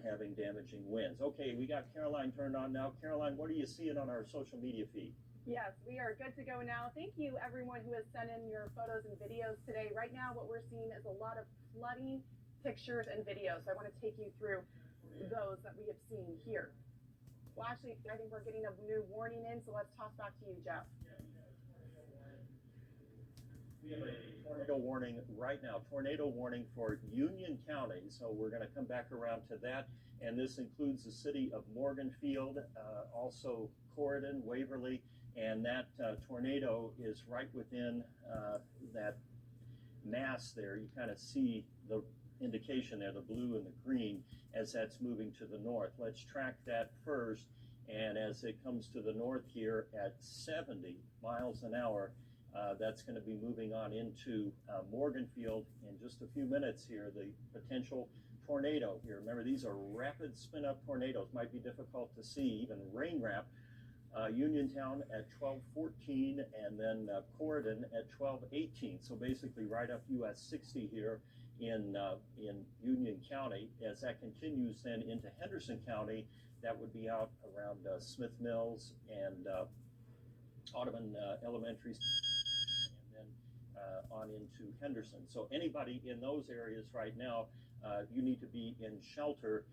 having damaging winds. Okay, we got Caroline turned on now. Caroline, what are you seeing on our social media feed? Yes, we are good to go now. Thank you everyone who has sent in your photos and videos today. Right now what we're seeing is a lot of flooding pictures and videos. So I want to take you through those that we have seen here. Well, actually, I think we're getting a new warning in, so let's toss back to you, Jeff. We have a tornado warning right now, tornado warning for Union County. So we're going to come back around to that. And this includes the city of Morganfield, also Corydon, Waverly, and that tornado is right within that mass there. You kind of see the indication there, the blue and the green, as that's moving to the north. Let's track that first. And as it comes to the north here at 70 miles an hour, that's going to be moving on into Morganfield in just a few minutes here. The potential tornado here. Remember, these are rapid spin-up tornadoes. Might be difficult to see, even rain wrap. Uniontown at 12:14, and then Corydon at 12:18. So basically, right up US 60 here in Union County. As that continues then into Henderson County, that would be out around Smith Mills and Audubon Elementary, and then on into Henderson. So anybody in those areas right now, you need to be in shelter,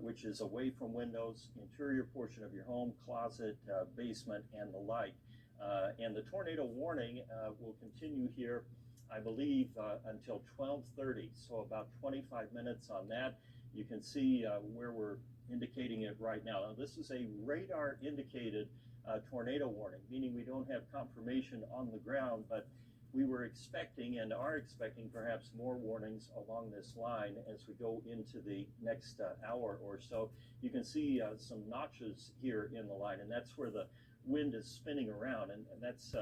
which is away from windows, interior portion of your home, closet, basement, and the like. And the tornado warning will continue here, I believe, until 12:30, so about 25 minutes on that. You can see where we're indicating it right now. Now, this is a radar indicated tornado warning, meaning we don't have confirmation on the ground, but we were expecting and are expecting perhaps more warnings along this line as we go into the next hour or so. You can see some notches here in the line, and that's where the wind is spinning around, and that's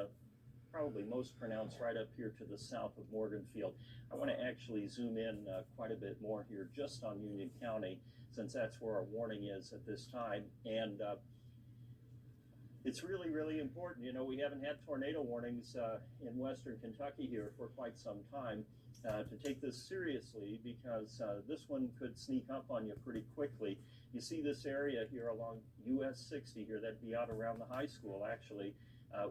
probably most pronounced right up here to the south of Morganfield. I want to actually zoom in quite a bit more here just on Union County, since that's where our warning is at this time. And it's really, really important. You know, we haven't had tornado warnings in western Kentucky here for quite some time. To take this seriously, because this one could sneak up on you pretty quickly. You see this area here along US 60 here, that'd be out around the high school actually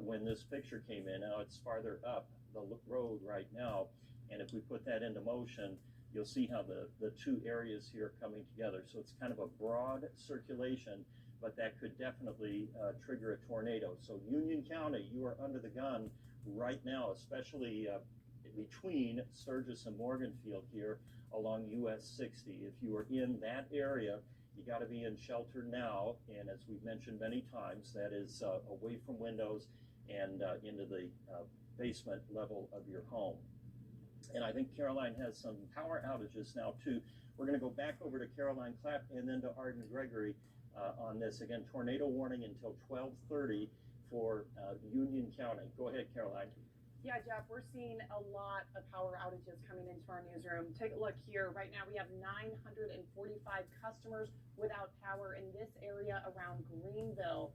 when this picture came in. Now it's farther up the road right now, and if we put that into motion, you'll see how the two areas here are coming together. So it's kind of a broad circulation, but that could definitely trigger a tornado. So Union County, you are under the gun right now, especially between Sturgis and Morganfield here along US 60. If you are in that area, you got to be in shelter now, and as we've mentioned many times, that is away from windows and into the basement level of your home. And I think Caroline has some power outages now too. We're going to go back over to Caroline Clapp and then to Arden Gregory on this. Again, tornado warning until 12:30 for Union County. Go ahead, Caroline. Yeah, Jeff, we're seeing a lot of power outages coming into our newsroom. Take a look here. Right now we have 945 customers without power in this area around Greenville.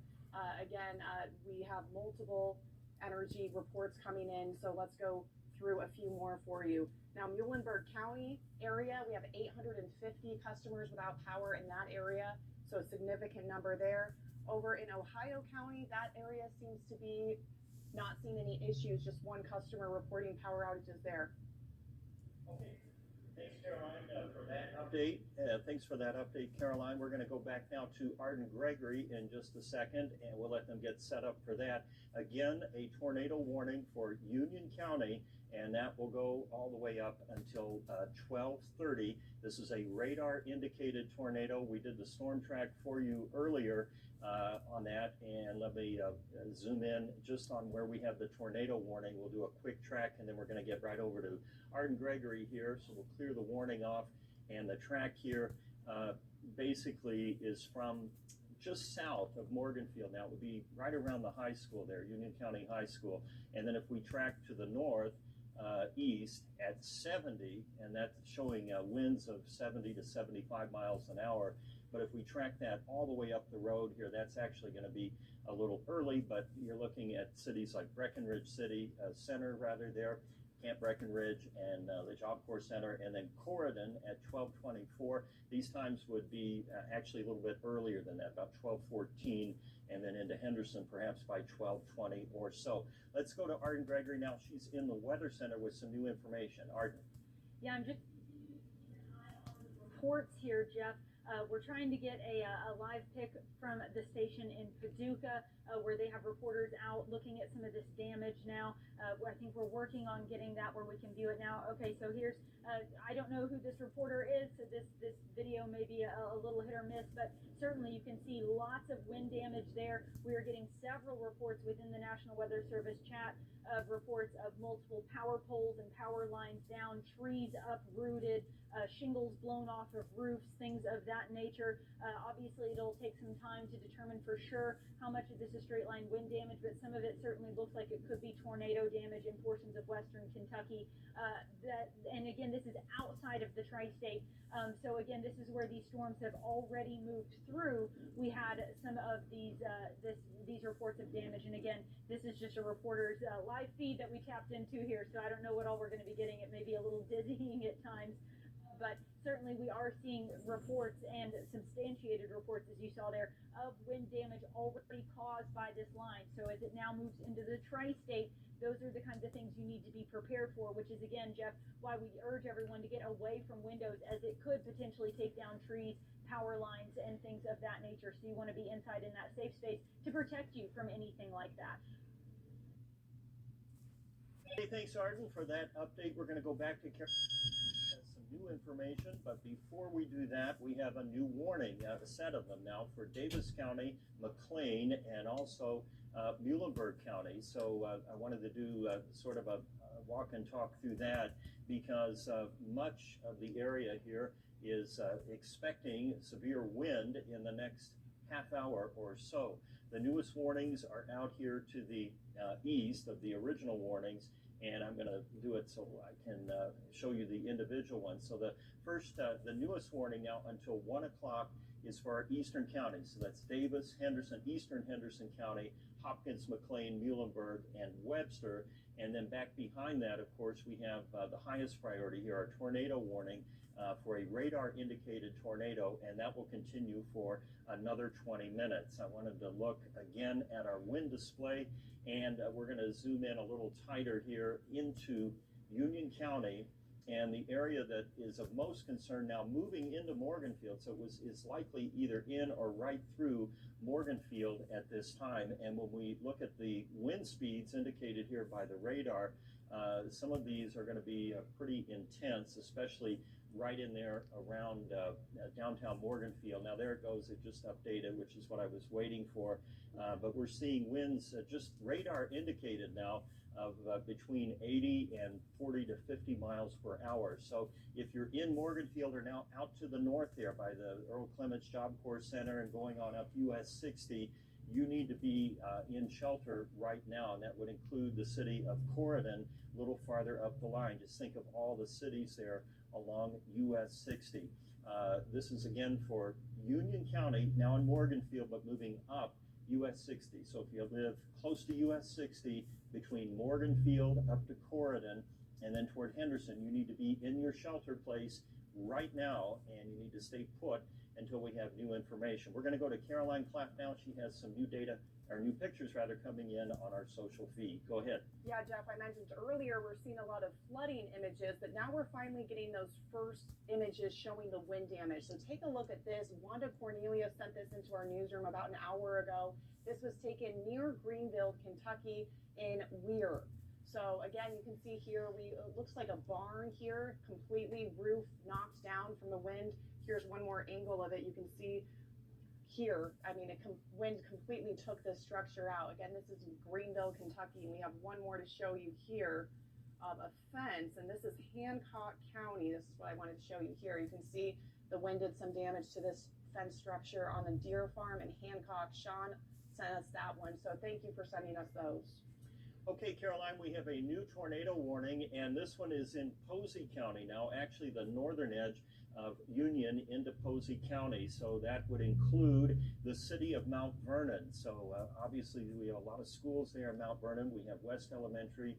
Again, we have multiple energy reports coming in, so let's go through a few more for you. Now, Muhlenberg County area, we have 850 customers without power in that area, so a significant number there. Over in Ohio County, that area seems to be not seeing any issues, just one customer reporting power outages there. Okay, thanks Caroline for that update. Thanks for that update, Caroline. We're going to go back now to Arden Gregory in just a second, and we'll let them get set up for that. Again, a tornado warning for Union County, and that will go all the way up until 12:30. This is a radar indicated tornado. We did the storm track for you earlier on that, and let me zoom in just on where we have the tornado warning. We'll do a quick track, and then we're going to get right over to Arden Gregory here. So we'll clear the warning off, and the track here basically is from just south of Morganfield. Now it would be right around the high school there, Union County High School. And then if we track to the north, east at 70, and that's showing winds of 70 to 75 miles an hour. But if we track that all the way up the road here, that's actually going to be a little early, but you're looking at cities like Breckenridge City Center rather there, Camp Breckenridge and the Job Corps Center, and then Corydon at 12:24. These times would be actually a little bit earlier than that, about 12:14, and then into Henderson perhaps by 12:20 or so. Let's go to Arden Gregory now. She's in the Weather Center with some new information. Arden. Yeah, I'm just reports here, Jeff. We're trying to get a live pic from the station in Paducah, where they have reporters out looking at some of this damage now. I think we're working on getting that where we can view it now. Okay, so here's, I don't know who this reporter is, so this video may be a little hit or miss, but certainly you can see lots of wind damage there. We are getting several reports within the National Weather Service chat of reports of multiple power poles and power lines down, trees uprooted, shingles blown off of roofs, things of that nature. Obviously, it'll take some time to determine for sure how much of this is straight line wind damage, but some of it certainly looks like it could be tornado damage in portions of western Kentucky. And again, this is outside of the tri-state. So again, this is where these storms have already moved through. We had some of these reports of damage, and again, this is just a reporter's live feed that we tapped into here, so I don't know what all we're going to be getting. It may be a little dizzying at times, but certainly we are seeing reports and substantiated reports, as you saw there, of wind damage already caused by this line. So as it now moves into the tri-state, those are the kinds of things you need to be prepared for, which is, again, Jeff, why we urge everyone to get away from windows, as it could potentially take down trees, power lines, and things of that nature. So you want to be inside in that safe space to protect you from anything like that. Hey, thanks, Arden, for that update. We're going to go back to some new information, but before we do that, we have a new warning, a set of them now for Davis County, McLean, and also Muhlenberg County. So I wanted to do sort of a walk and talk through that, because much of the area here is expecting severe wind in the next half hour or so. The newest warnings are out here to the east of the original warnings, and I'm going to do it so I can show you the individual ones. So the first, the newest warning now until 1 o'clock is for our eastern counties. So that's Davis, Henderson, eastern Henderson County, Hopkins, McLean, Muhlenberg, and Webster. And then back behind that, of course, we have the highest priority here, our tornado warning for a radar indicated tornado, and that will continue for another 20 minutes. I wanted to look again at our wind display, and we're going to zoom in a little tighter here into Union County, and the area that is of most concern now moving into Morganfield. So is likely either in or right through Morganfield at this time. And when we look at the wind speeds indicated here by the radar, some of these are going to be pretty intense, especially right in there around downtown Morganfield. Now there it goes, it just updated, which is what I was waiting for. But we're seeing winds just radar indicated now of between 80 and 40 to 50 miles per hour. So if you're in Morganfield or now out to the north there by the Earl Clements Job Corps Center and going on up US 60, you need to be in shelter right now, and that would include the city of Corydon, a little farther up the line. Just think of all the cities there along US 60. This is again for Union County, now in Morganfield, but moving up US 60. So if you live close to US 60, between Morganfield up to Corydon and then toward Henderson, you need to be in your shelter place right now, and you need to stay put until we have new information. We're going to go to Caroline Clapp now. She has some new data, or new pictures rather, coming in on our social feed. Go ahead. Yeah, Jeff, I mentioned earlier we're seeing a lot of flooding images, but now we're finally getting those first images showing the wind damage. So take a look at this. Wanda Cornelius sent this into our newsroom about an hour ago. This was taken near Greenville, Kentucky in Weir. So again, you can see here, it looks like a barn here, completely roof knocked down from the wind. Here's one more angle of it. You can see here, I mean, wind completely took this structure out. Again, this is Greenville, Kentucky, and we have one more to show you here of a fence, and this is Hancock County. This is what I wanted to show you here. You can see the wind did some damage to this fence structure on the deer farm in Hancock. Sean sent us that one, so thank you for sending us those. Okay, Caroline, we have a new tornado warning, and this one is in Posey County now, actually the northern edge of Union into Posey County. So that would include the city of Mount Vernon. So obviously we have a lot of schools there in Mount Vernon. We have West Elementary,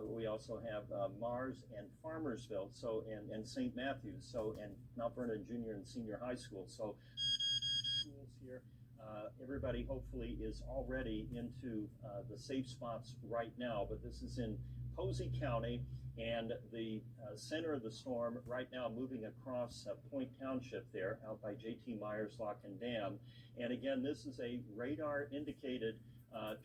We also have Mars and Farmersville, and St. Matthews, and Mount Vernon Junior and Senior High School. So schools here. Everybody hopefully is already into the safe spots right now, but this is in Posey County, and the center of the storm right now moving across Point Township there, out by J.T. Myers Lock and Dam. And again, this is a radar indicated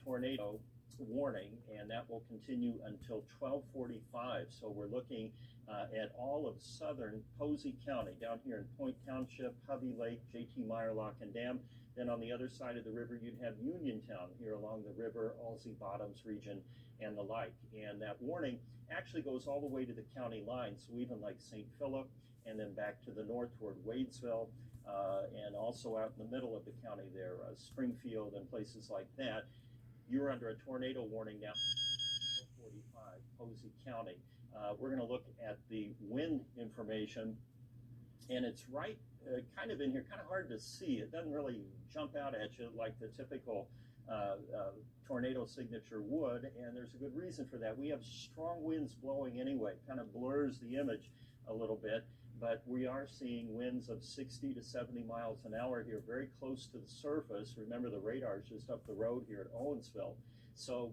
tornado warning, and that will continue until 12:45. So we're looking at all of southern Posey County, down here in Point Township, Hovey Lake, J.T. Meyer Lock and Dam. Then on the other side of the river, you'd have Uniontown here along the river, Alsea Bottoms region, and the like. And that warning actually goes all the way to the county line, so even like St. Philip, and then back to the north toward Wadesville, and also out in the middle of the county there, Springfield and places like that. You're under a tornado warning now, 45, Posey County. We're going to look at the wind information, and it's right kind of in here, kind of hard to see. It doesn't really jump out at you like the typical tornado signature would, and there's a good reason for that. We have strong winds blowing anyway, kind of blurs the image a little bit, but we are seeing winds of 60 to 70 miles an hour here, very close to the surface. Remember, the radar is just up the road here at Owensville. So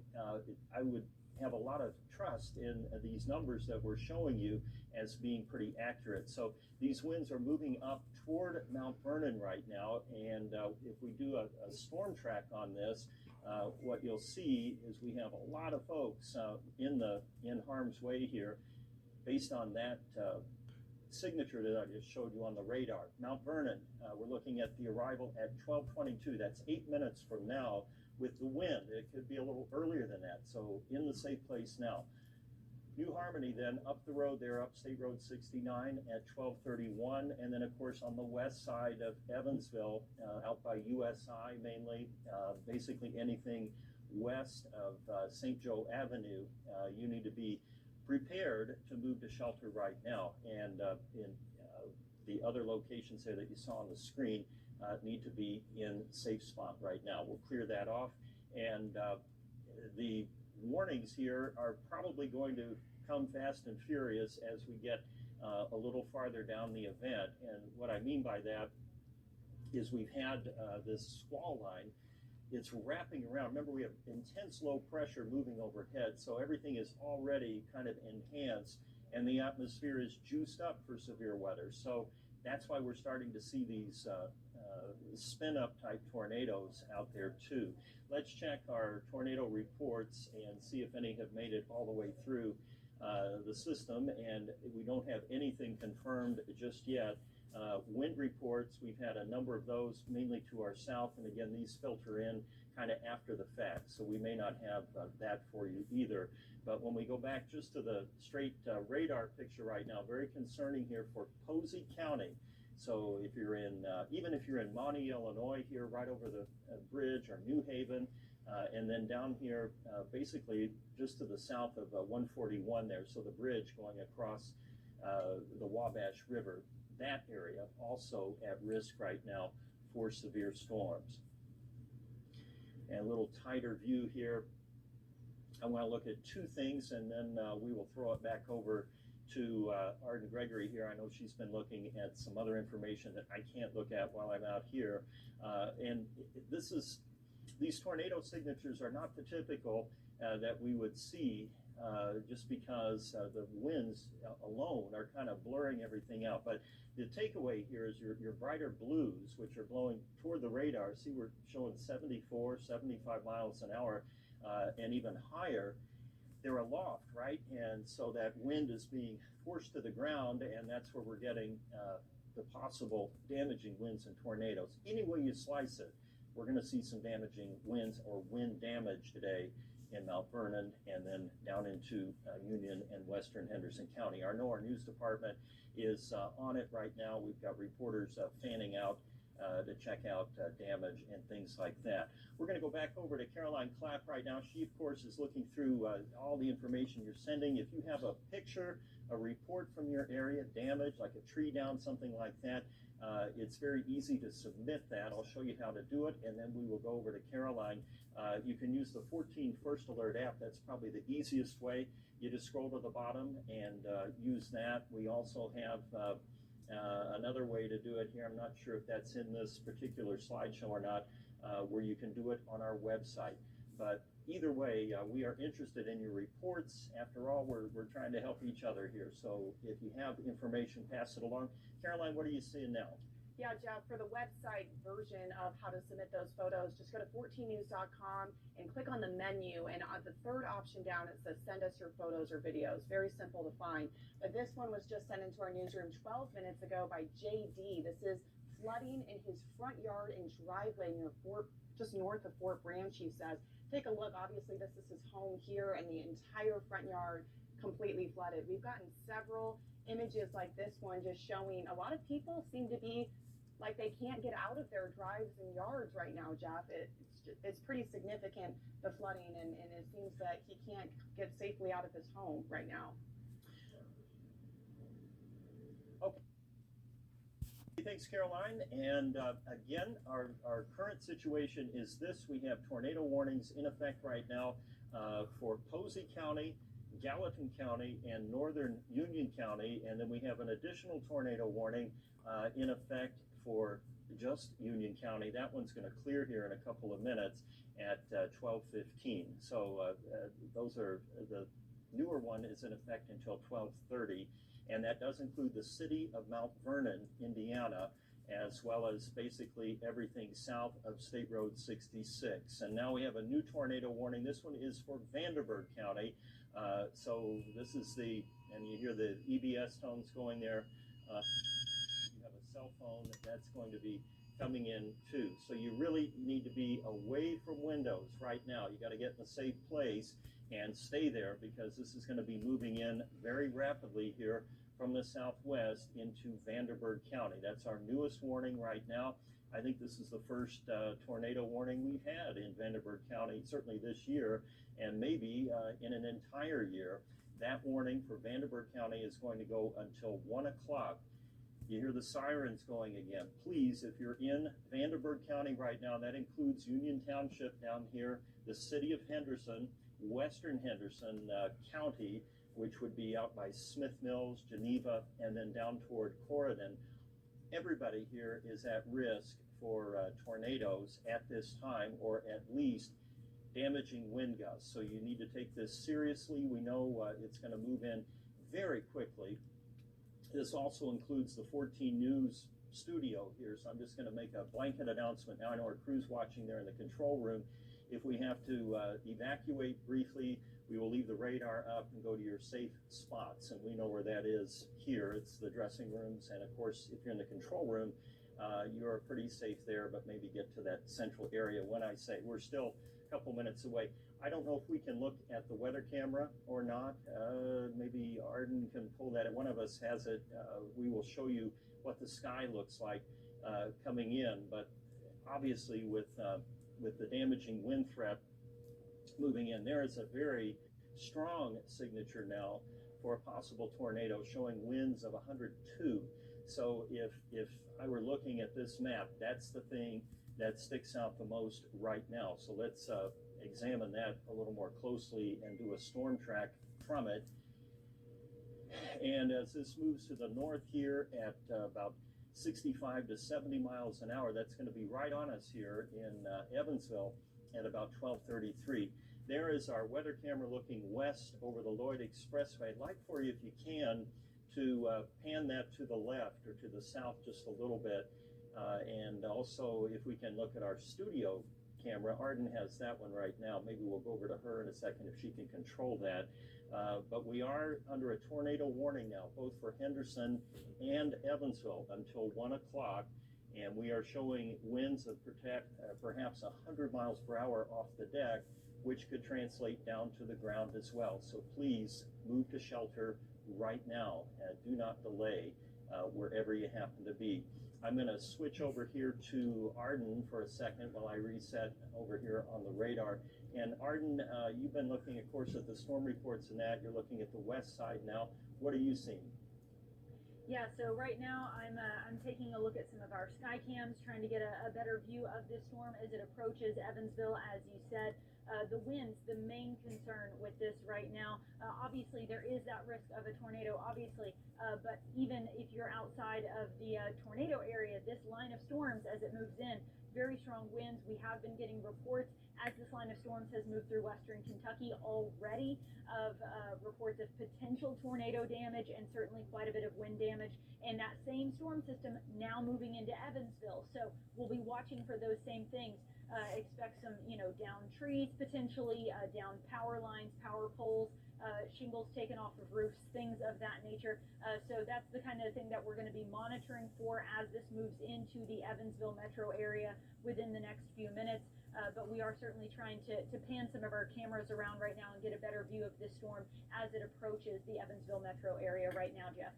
I would have a lot of trust in these numbers that we're showing you as being pretty accurate. So these winds are moving up toward Mount Vernon right now, and if we do a storm track on this, what you'll see is we have a lot of folks in harm's way here based on that signature that I just showed you on the radar. Mount Vernon, we're looking at the arrival at 12:22. That's 8 minutes from now with the wind. It could be a little earlier than that, so in the safe place now. New Harmony then up the road there, up State Road 69 at 12:31, and then of course on the west side of Evansville, out by USI mainly, basically anything west of St. Joe Avenue, you need to be prepared to move to shelter right now. And in the other locations there that you saw on the screen need to be in safe spot right now. We'll clear that off, and the warnings here are probably going to come fast and furious as we get a little farther down the event. And what I mean by that is we've had this squall line. It's wrapping around. Remember, we have intense low pressure moving overhead, so everything is already kind of enhanced, and the atmosphere is juiced up for severe weather. So that's why we're starting to see these spin-up type tornadoes out there too. Let's check our tornado reports and see if any have made it all the way through the system, and we don't have anything confirmed just yet. Wind reports, we've had a number of those, mainly to our south, and again, these filter in kind of after the fact, so we may not have that for you either. But when we go back just to the straight radar picture right now, very concerning here for Posey County. So if you're in, even if you're in Monty, Illinois here, right over the bridge, or New Haven, and then down here, basically just to the south of 141 there, so the bridge going across the Wabash River, that area also at risk right now for severe storms. And a little tighter view here. I want to look at two things, and then we will throw it back over to Arden Gregory here. I know she's been looking at some other information that I can't look at while I'm out here. And these tornado signatures are not the typical that we would see just because the winds alone are kind of blurring everything out. But the takeaway here is your brighter blues, which are blowing toward the radar. See, we're showing 74, 75 miles an hour, and even higher. They're aloft, right? And so that wind is being forced to the ground, and that's where we're getting the possible damaging winds and tornadoes. Any way you slice it, we're going to see some damaging winds or wind damage today in Mount Vernon, and then down into Union and Western Henderson County. Our NOAA News Department is on it right now. We've got reporters fanning out to check out damage and things like that. We're going to go back over to Caroline Clapp right now. She, of course, is looking through all the information you're sending. If you have a picture, a report from your area, damage, like a tree down, something like that, It's very easy to submit that. I'll show you how to do it, and then we will go over to Caroline. You can use the 14 First Alert app. That's probably the easiest way. You just scroll to the bottom and use that. We also have another way to do it here. I'm not sure if that's in this particular slideshow or not, where you can do it on our website. But either way, we are interested in your reports. After all, we're trying to help each other here. So if you have information, pass it along. Caroline, what are you seeing now? Yeah, Jeff, for the website version of how to submit those photos, just go to 14news.com and click on the menu. And on the third option down, it says send us your photos or videos. Very simple to find. But this one was just sent into our newsroom 12 minutes ago by JD. This is flooding in his front yard and driveway near just north of Fort Branch, he says. Take a look. Obviously, this is his home here, and the entire front yard completely flooded. We've gotten several images like this one just showing a lot of people seem to be like they can't get out of their drives and yards right now, Jeff. It's pretty significant, the flooding, and it seems that he can't get safely out of his home right now. Okay. Thanks, Caroline. And again, our current situation is this. We have tornado warnings in effect right now for Posey County, Gallatin County, and northern Union County. And then we have an additional tornado warning in effect for just Union County. That one's going to clear here in a couple of minutes at 12:15. So those are the newer one is in effect until 12:30, and that does include the city of Mount Vernon, Indiana, as well as basically everything south of State Road 66. And now we have a new tornado warning. This one is for Vanderburgh County. So this is and you hear the EBS tones going there. You have a cell phone that's going to be coming in too. So you really need to be away from windows right now. You got to get in a safe place and stay there, because this is going to be moving in very rapidly here from the southwest into Vanderburgh County. That's our newest warning right now. I think this is the first tornado warning we've had in Vanderburgh County, certainly this year, and maybe in an entire year. That warning for Vanderburgh County is going to go until 1 o'clock. You hear the sirens going again. Please, if you're in Vanderburgh County right now, that includes Union Township down here, the city of Henderson, western Henderson County, which would be out by Smith Mills, Geneva, and then down toward Corydon. Everybody here is at risk for tornadoes at this time, or at least damaging wind gusts. So you need to take this seriously. We know it's going to move in very quickly. This also includes the 14 News studio here, so I'm just going to make a blanket announcement now. I know our crew's watching there in the control room. If we have to evacuate briefly, we will leave the radar up and go to your safe spots, and we know where that is here. It's the dressing rooms, and of course, if you're in the control room, you're pretty safe there, but maybe get to that central area. When I say we're still a couple minutes away, I don't know if we can look at the weather camera or not. Maybe Arden can pull that. One of us has it. We will show you what the sky looks like coming in, but obviously with the damaging wind threat moving in, there is a very strong signature now for a possible tornado, showing winds of 102. So if I were looking at this map, that's the thing that sticks out the most right now. So let's examine that a little more closely and do a storm track from it. And as this moves to the north here at about 65 to 70 miles an hour, that's going to be right on us here in Evansville at about 12:33. There is our weather camera looking west over the Lloyd Expressway. I'd like for you, if you can, to pan that to the left or to the south just a little bit. And also, if we can look at our studio camera. Arden has that one right now. Maybe we'll go over to her in a second if she can control that. But we are under a tornado warning now, both for Henderson and Evansville until 1 o'clock. And we are showing winds of perhaps 100 miles per hour off the deck, which could translate down to the ground as well. So please move to shelter right now. Do not delay wherever you happen to be. I'm going to switch over here to Arden for a second while I reset over here on the radar. And Arden, you've been looking, of course, at the storm reports and that. You're looking at the west side now. What are you seeing? Yeah, so right now I'm taking a look at some of our sky cams, trying to get a better view of this storm as it approaches Evansville. As you said, the winds, the main concern with this right now. Obviously, there is that risk of a tornado, obviously, but even if you're outside of the tornado area, this line of storms as it moves in, very strong winds. We have been getting reports as this line of storms has moved through western Kentucky already of reports of potential tornado damage and certainly quite a bit of wind damage. And that same storm system now moving into Evansville. So we'll be watching for those same things. Expect some, down trees potentially, down power lines, power poles, shingles taken off of roofs, things of that nature. So that's the kind of thing that we're going to be monitoring for as this moves into the Evansville metro area within the next few minutes. But we are certainly trying to pan some of our cameras around right now and get a better view of this storm as it approaches the Evansville metro area right now, Jeff.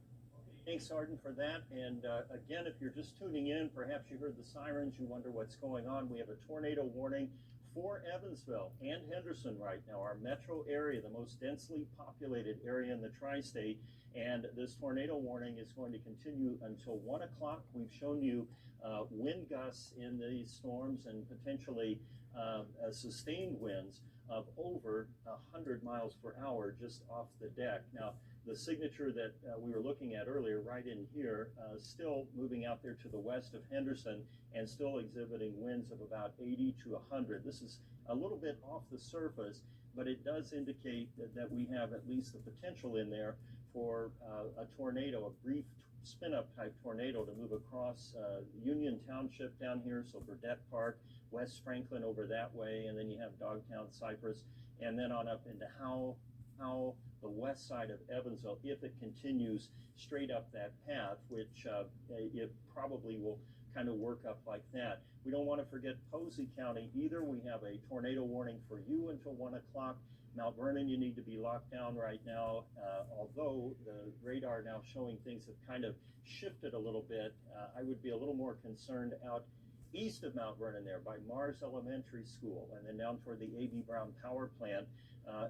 Thanks, Arden, for that. And again, if you're just tuning in, perhaps you heard the sirens, you wonder what's going on. We have a tornado warning for Evansville and Henderson right now, our metro area, the most densely populated area in the tri-state. And this tornado warning is going to continue until 1 o'clock. We've shown you wind gusts in these storms and potentially sustained winds of over 100 miles per hour just off the deck. Now, the signature that we were looking at earlier, right in here, still moving out there to the west of Henderson and still exhibiting winds of about 80 to 100. This is a little bit off the surface, but it does indicate that we have at least the potential in there for a tornado, a brief spin-up type tornado to move across Union Township down here, so Burdett Park, West Franklin over that way, and then you have Dogtown, Cypress, and then on up into Howell, the west side of Evansville, if it continues straight up that path, which it probably will kind of work up like that. We don't want to forget Posey County either. We have a tornado warning for you until 1 o'clock. Mount Vernon, you need to be locked down right now, although the radar now showing things have kind of shifted a little bit. I would be a little more concerned out east of Mount Vernon there by Mars Elementary School, and then down toward the A.B. Brown Power Plant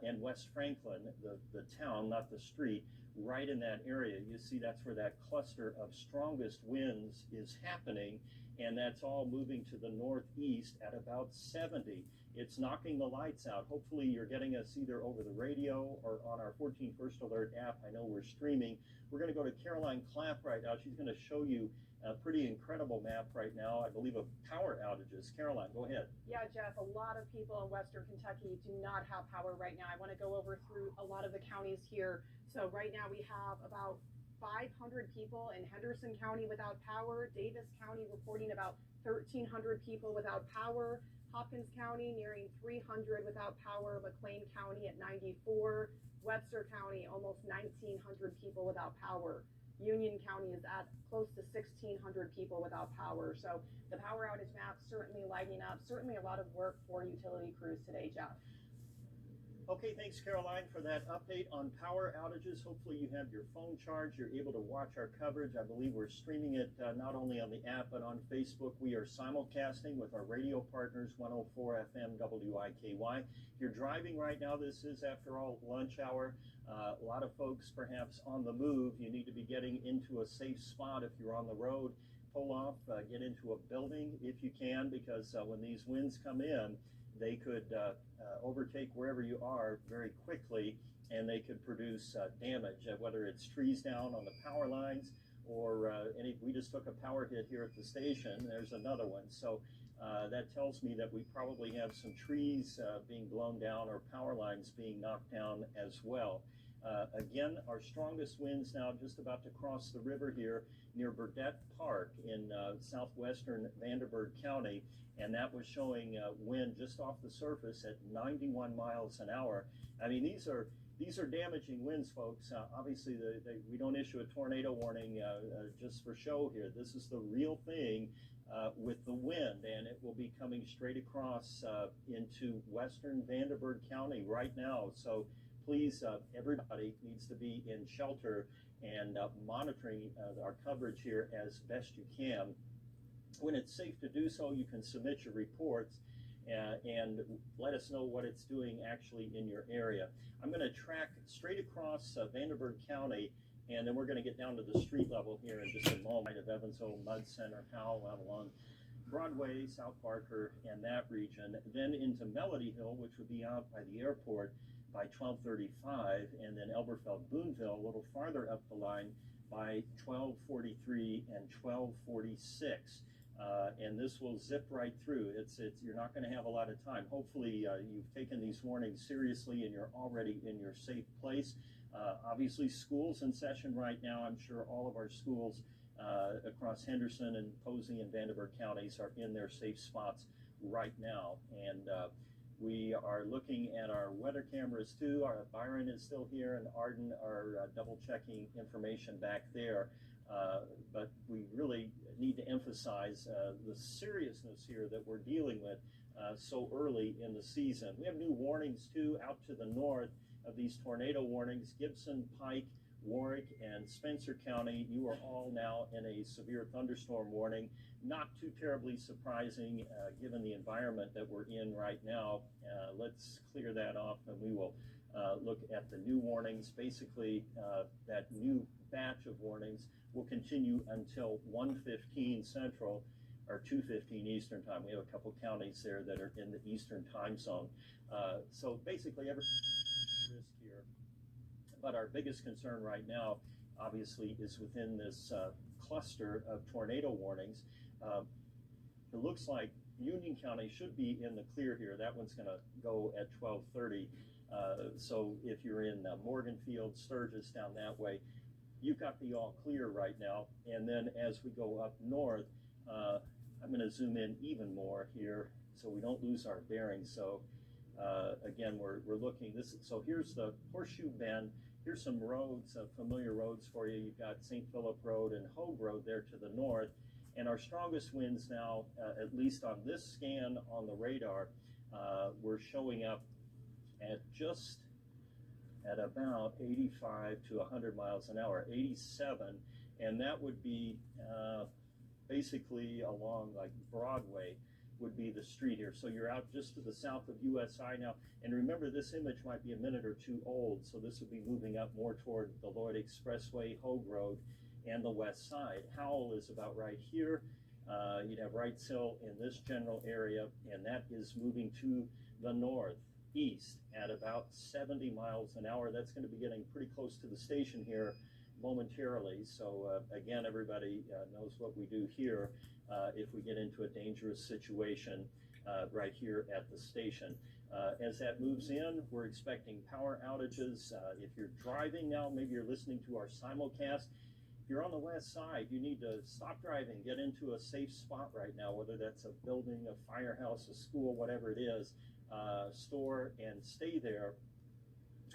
and West Franklin, the town, not the street, right in that area. You see that's where that cluster of strongest winds is happening, and that's all moving to the northeast at about 70. It's knocking the lights out. Hopefully you're getting us either over the radio or on our 14 First Alert app. I know we're streaming. We're going to go to Caroline Clapp right now. She's going to show you a pretty incredible map right now, I believe, of power outages. Caroline, go ahead. Yeah, Jeff, a lot of people in Western Kentucky do not have power right now. I want to go over through a lot of the counties here. So right now we have about 500 people in Henderson County without power, Davis County reporting about 1,300 people without power, Hopkins County nearing 300 without power, McLean County at 94, Webster County almost 1,900 people without power. Union County is at close to 1,600 people without power. So the power outage map certainly lighting up, certainly a lot of work for utility crews today, Jeff. Okay, thanks, Caroline, for that update on power outages. Hopefully you have your phone charged. You're able to watch our coverage. I believe we're streaming it not only on the app, but on Facebook. We are simulcasting with our radio partners, 104 FM WIKY. If you're driving right now, this is, after all, lunch hour. A lot of folks perhaps on the move. You need to be getting into a safe spot if you're on the road. Pull off, get into a building if you can, because when these winds come in, they could overtake wherever you are very quickly, and they could produce damage, whether it's trees down on the power lines or we just took a power hit here at the station. There's another one. So that tells me that we probably have some trees being blown down or power lines being knocked down as well. Again, our strongest winds now just about to cross the river here near Burdett Park in southwestern Vanderburgh County, and that was showing wind just off the surface at 91 miles an hour. I mean, these are damaging winds, folks. Obviously, we don't issue a tornado warning just for show here. This is the real thing with the wind, and it will be coming straight across into western Vanderburgh County right now. So please, everybody needs to be in shelter and monitoring our coverage here as best you can. When it's safe to do so, you can submit your reports and let us know what it's doing actually in your area. I'm going to track straight across Vanderburgh County And then we're going to get down to the street level here in just a moment of Evansville, Mud Center, Powell, out along Broadway, South Barker, and that region. Then into Melody Hill, which would be out by the airport by 12:35, and then Elberfeld, Boonville, a little farther up the line by 12:43 and 12:46. And this will zip right through. You're not going to have a lot of time. Hopefully, you've taken these warnings seriously and you're already in your safe place. Obviously, school's in session right now. I'm sure all of our schools across Henderson and Posey and Vanderburgh counties are in their safe spots right now. And we are looking at our weather cameras too. Byron is still here, and Arden are double checking information back there. But we really need to emphasize the seriousness here that we're dealing with so early in the season. We have new warnings too out to the north of these tornado warnings. Gibson, Pike, Warwick, and Spencer County, you are all now in a severe thunderstorm warning. Not too terribly surprising given the environment that we're in right now. Let's clear that off, and we will look at the new warnings. Basically, that new batch of warnings will continue until 1:15 Central or 2:15 Eastern Time. We have a couple counties there that are in the Eastern Time Zone. So basically, every risk here. But our biggest concern right now, obviously, is within this cluster of tornado warnings. It looks like Union County should be in the clear here. That one's going to go at 12:30. So if you're in Morganfield, Sturgis, down that way, you've got the all clear right now. And then as we go up north, I'm going to zoom in even more here so we don't lose our bearings. So again, we're looking. So here's the Horseshoe Bend. Here's some roads, familiar roads for you. You've got St. Philip Road and Hogue Road there to the north. And our strongest winds now, at least on this scan on the radar, we're showing up at just at about 85 to 100 miles an hour, 87. And that would be basically along like Broadway would be the street here. So you're out just to the south of USI now. And remember, this image might be a minute or two old, so this would be moving up more toward the Lloyd Expressway, Hogue Road, and the west side. Howell is about right here. You'd have Wrights Hill in this general area, and that is moving to the northeast at about 70 miles an hour. That's going to be getting pretty close to the station here momentarily. So again, everybody knows what we do here if we get into a dangerous situation right here at the station. As that moves in, we're expecting power outages. If you're driving now, maybe you're listening to our simulcast. If you're on the west side, you need to stop driving, get into a safe spot right now, whether that's a building, a firehouse, a school, whatever it is, store and stay there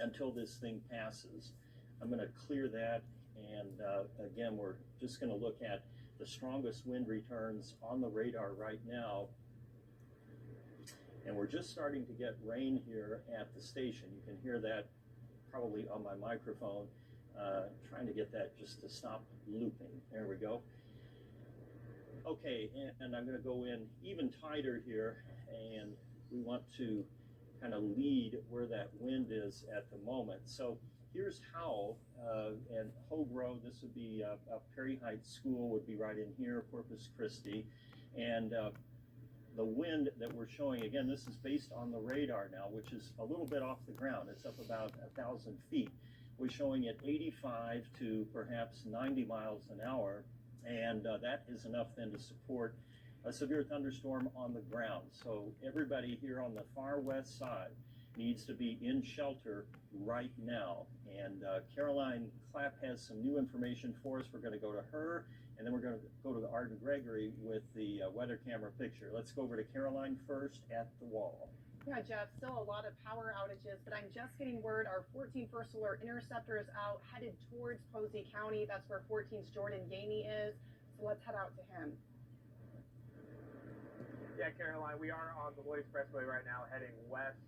until this thing passes. I'm going to clear that, and again, we're just going to look at the strongest wind returns on the radar right now. And we're just starting to get rain here at the station. You can hear that probably on my microphone. Trying to get that just to stop looping. There we go. Okay, and I'm going to go in even tighter here, and we want to kind of lead where that wind is at the moment. So here's Howell and Hogue Road. This would be Perry Heights School would be right in here, Corpus Christi. And the wind that we're showing, again, this is based on the radar now, which is a little bit off the ground. It's up about 1,000 feet. We're showing at 85 to perhaps 90 miles an hour, and that is enough then to support a severe thunderstorm on the ground. So everybody here on the far west side needs to be in shelter right now. And Caroline Clapp has some new information for us. We're going to go to her, and then we're going to go to the Arden Gregory with the weather camera picture. Let's go over to Caroline first at the wall. Yeah, Jeff, still a lot of power outages, but I'm just getting word our 14 First Alert Interceptor is out, headed towards Posey County. That's where 14's Jordan Gainey is. So let's head out to him. Yeah, Caroline, we are on the Lloyd Expressway right now, heading west